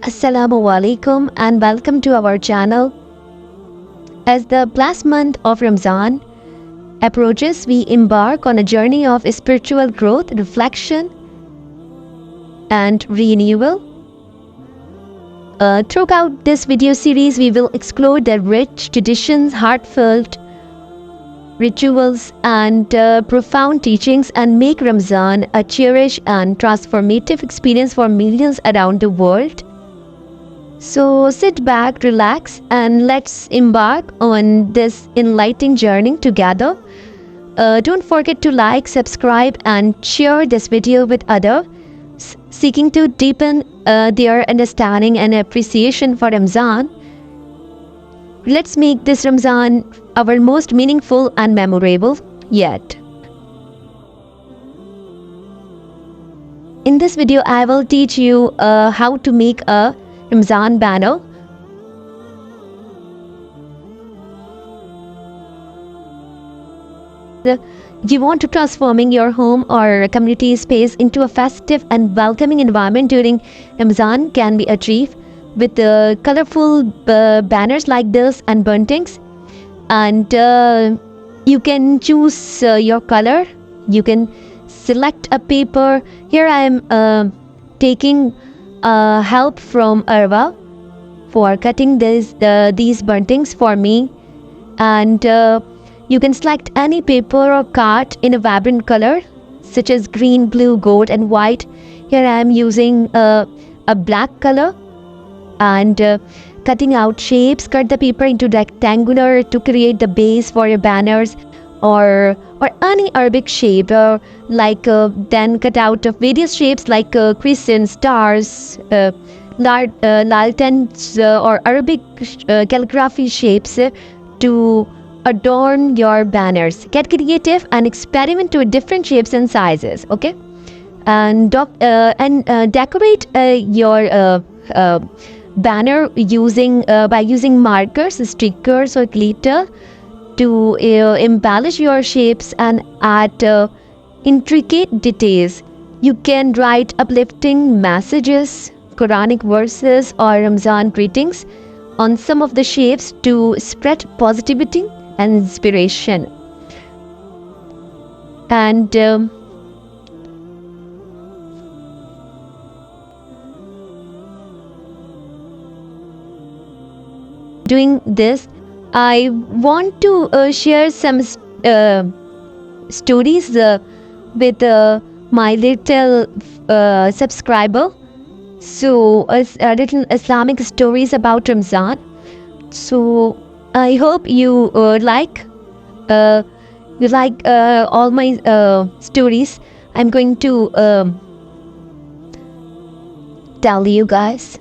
Assalamu alaikum and welcome to our channel. As the blessed month of Ramadan approaches, we embark on a journey of spiritual growth, reflection, and renewal. Throughout this video series, we will explore the rich traditions, heartfelt rituals, and profound teachings and make Ramadan a cherished and transformative experience for millions around the world. So sit back, relax, and let's embark on this enlightening journey together. Don't forget to like, subscribe, and share this video with others seeking to deepen their understanding and appreciation for Ramadan. Let's make this Ramadan our most meaningful and memorable yet. In this video, I will teach you how to make a Ramadan banner. You want to transforming your home or community space into a festive and welcoming environment during Ramadan can be achieved with colorful banners like this and buntings. And you can choose your color. You can select a paper. Here I am taking help from Arva for cutting these buntings for me, and you can select any paper or card in a vibrant color such as green, blue, gold, and white. Here I am using a black color and cutting out shapes. Cut the paper into rectangular to create the base for your banners, or any Arabic shape, then cut out of various shapes like crescents, stars, lanterns, or Arabic calligraphy shapes to adorn your banners. Get creative and experiment with different shapes and sizes. Okay, and decorate your banner by using markers, stickers, or glitter to embellish your shapes and add intricate details. You can write uplifting messages, Quranic verses, or Ramadan greetings on some of the shapes to spread positivity and inspiration. And doing this, I want to share some stories with my little subscriber. So, little Islamic stories about Ramadan. So, I hope you like all my stories. I'm going to tell you guys.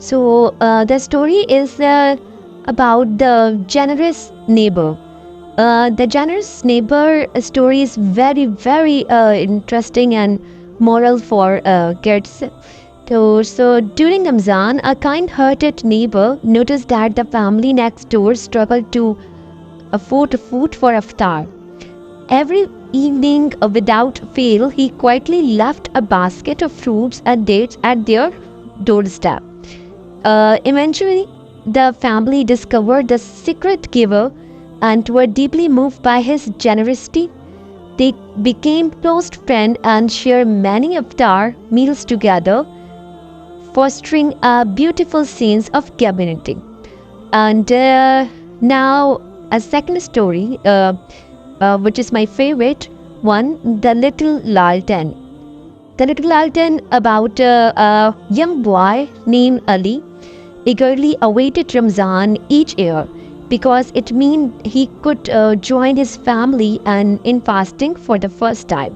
So, the story is about the generous neighbor. The generous neighbor story is very, very interesting and moral for kids. So during Ramadan, a kind-hearted neighbor noticed that the family next door struggled to afford food for iftar. Every evening, without fail, he quietly left a basket of fruits and dates at their doorstep. Eventually, the family discovered the secret giver and were deeply moved by his generosity. They became close friends and shared many iftar meals together, fostering a beautiful sense of community. And now a second story, which is my favorite one, The Little Laltan. The Little Laltan, about a young boy named Ali, eagerly awaited Ramadan each year because it meant he could join his family and in fasting for the first time.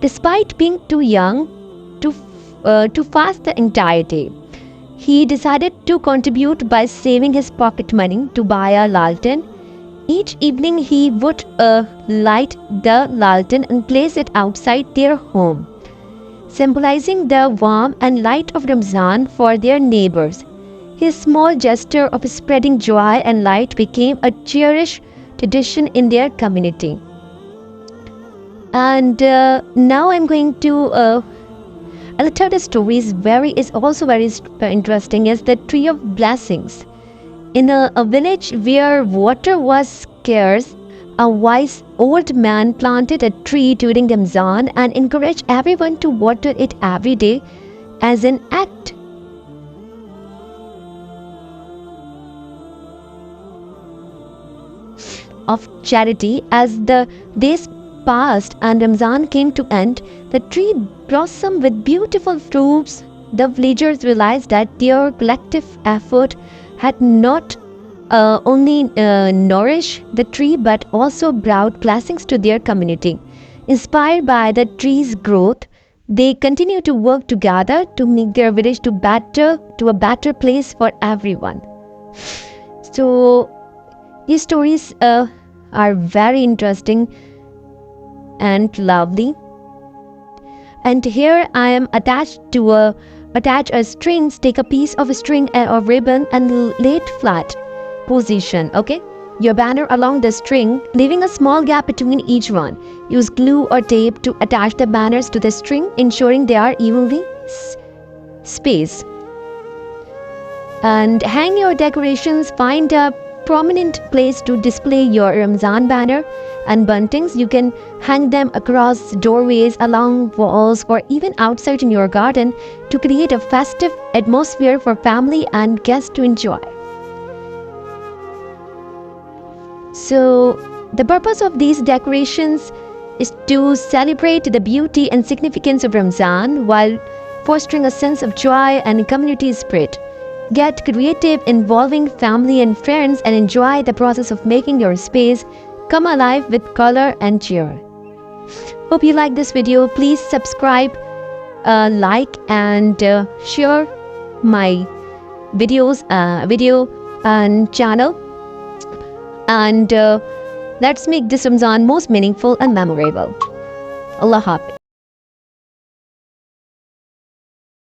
Despite being too young to fast the entire day, he decided to contribute by saving his pocket money to buy a laltan. Each evening he would light the laltan and place it outside their home, symbolizing the warmth and light of Ramadan for their neighbors. His small gesture of spreading joy and light became a cherished tradition in their community. And now I'm going to the third story is also very interesting, is the tree of blessings. In a village where water was scarce, a wise old man planted a tree during Ramzan and encouraged everyone to water it every day as an act of charity. As the days passed and Ramzan came to end, the tree blossomed with beautiful fruits. The villagers realized that their collective effort had not only nourished the tree but also brought blessings to their community. Inspired by the tree's growth, they continue to work together to make their village to a better place for everyone. So these stories are very interesting and lovely. And here I am attach a string. Take a piece of string or ribbon and lay it flat position. Okay, your banner along the string, leaving a small gap between each one. Use glue or tape to attach the banners to the string, ensuring they are evenly spaced. And hang your decorations. Find a prominent place to display your Ramzan banner and buntings. You can hang them across doorways, along walls, or even outside in your garden to create a festive atmosphere for family and guests to enjoy. So, the purpose of these decorations is to celebrate the beauty and significance of Ramzan while fostering a sense of joy and community spirit. Get creative, involving family and friends, and enjoy the process of making your space come alive with color and cheer. Hope you like this video. Please subscribe, like, and share my video and channel. And let's make this Ramzan most meaningful and memorable. Allah Hafiz.